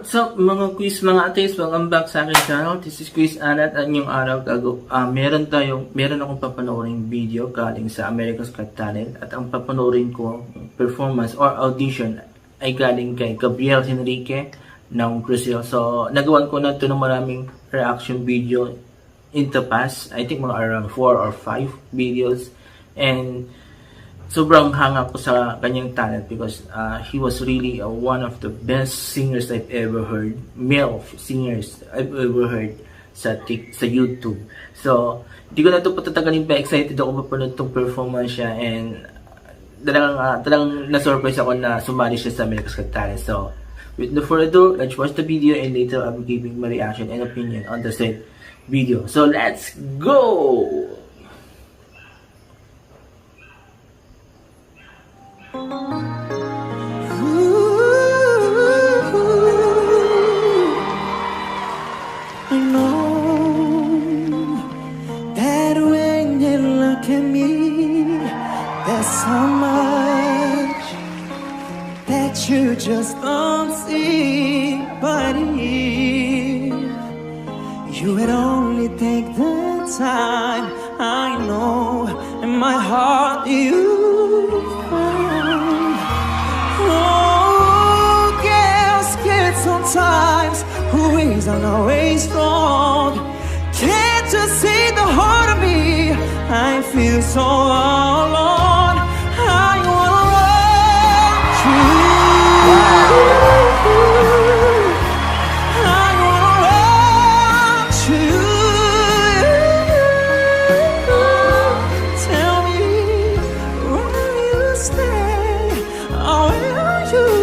What's up mga quiz, mga ates? Welcome back sa aking channel. This is Quiz Alat at yung araw meron akong papanoorin video galing sa America's Got Talent at ang papanoorin ko performance or audition ay galing kay Gabriel Henrique ng Brazil. So nagawan ko na ito ng maraming reaction video in the past. I think mga around 4 or 5 videos, and sobrang hanga ko sa kanyang talent because he was really one of the best singers I've ever heard, male singers I've ever heard sa YouTube. So, hindi ko na ito patatagalin pa, excited ako mapanood itong performance siya, and talagang na-surprise ako na sumali siya sa America's Got Talent. So, with no further ado, let's watch the video and later I'll be giving my reaction and opinion on the said video. So, let's go! I know that when you look at me, there's so much that you just don't see. But if you would only take the time, I know in my heart you found. Oh, get scared sometimes. Who isn't always strong? Can't you see the heart of me? I feel so alone. I wanna run to you. I wanna run to you. Tell me, will you stay? Or will you?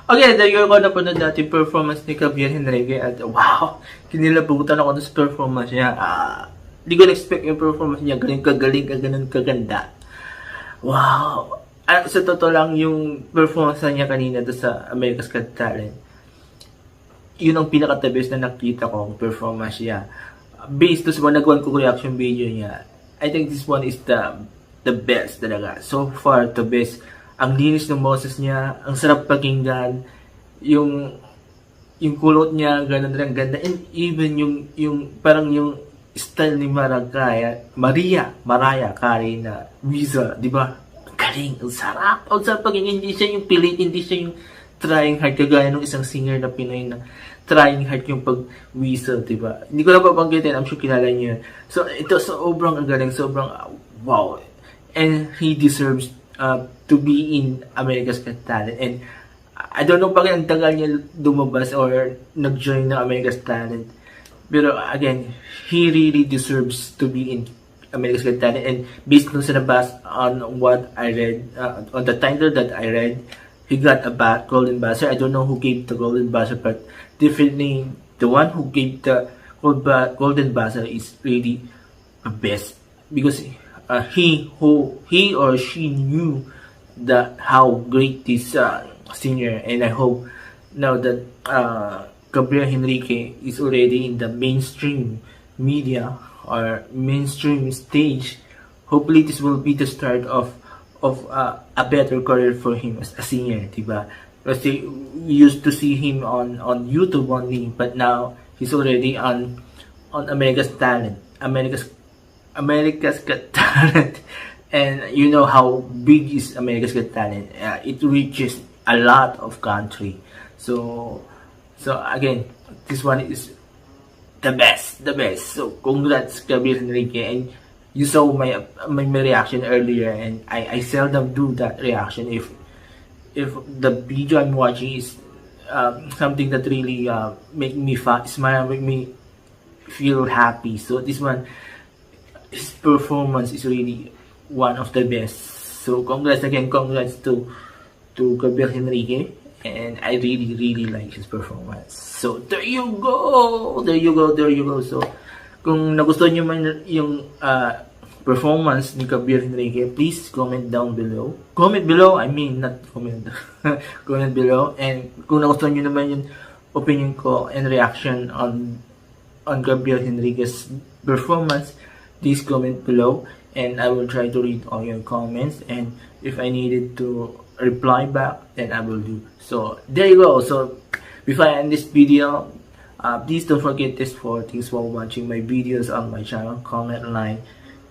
Okay, there you go, napanood natin performance ni Gabriel Henrique at wow, kinilabutan ako sa performance niya. Di ko na-expect yung performance niya, ganun kaganda. Wow! Sa totoo lang, yung performance niya kanina doon sa America's Got Talent, yun ang pinaka-the-best na nakita ko, performance niya. Based doon sa mga nagawan ko reaction video niya, I think this one is the best talaga. So far, the best. Ang linis ng boses niya, ang sarap pakinggan, yung kulot niya, ganun rin, ganda. And even yung parang yung style ni Mariah Carey na Weasel, di ba? Galing, ang sarap pakinggan. Hindi siya yung pilit, hindi siya yung trying hard, kagaya ng isang singer na Pinoy na trying hard yung pag-whistle, di ba? Hindi ko na papanggitin, I'm sure kilala niyo yun. So, ito sobrang galing, sobrang wow. And he deserves to be in America's Got Talent, and I don't know bakit ang tagal niya lumabas or nag-join ng America's Talent, pero again, he really deserves to be in America's Got Talent. And based on what I read, on the title that I read, he got a golden buzzer. I don't know who gave the golden buzzer, but definitely the one who gave the golden buzzer is really the best, because he or she knew how great this singer, and I hope now that Gabriel Henrique is already in the mainstream media or mainstream stage. Hopefully this will be the start of a better career for him as a singer, diba? Kasi we used to see him on YouTube only, but now he's already on America's Talent, America's Got Talent. And you know how big is America's Got Talent. It reaches a lot of country. So again, this one is the best. So congrats, Gabriel Enrique. And you saw my reaction earlier, and I seldom do that reaction if the video I'm watching is something that really make me smile, make me feel happy. So this one, his performance is really one of the best. So congrats to Gabriel Enrique, and I really like his performance. So there you go. So kung nagustuhan niyo man yung performance ni Gabriel Enrique, please comment down below. Comment below, I mean not comment. Comment below. And kung nagustuhan niyo naman yung opinion ko and reaction on Gabriel Enrique's performance, please comment below, and I will try to read all your comments, and if I needed to reply back, then I will do. So there you go. So before I end this video, please don't forget this four things while watching my videos on my channel: comment, like,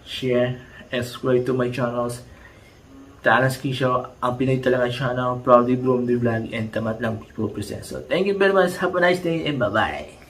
share, and subscribe to my channels. Talents Show, ang Pinoy Talaga channel, Proudly Bloom the Vlog, and Tamat Lang People Presents. So thank you very much. Have a nice day, and bye bye.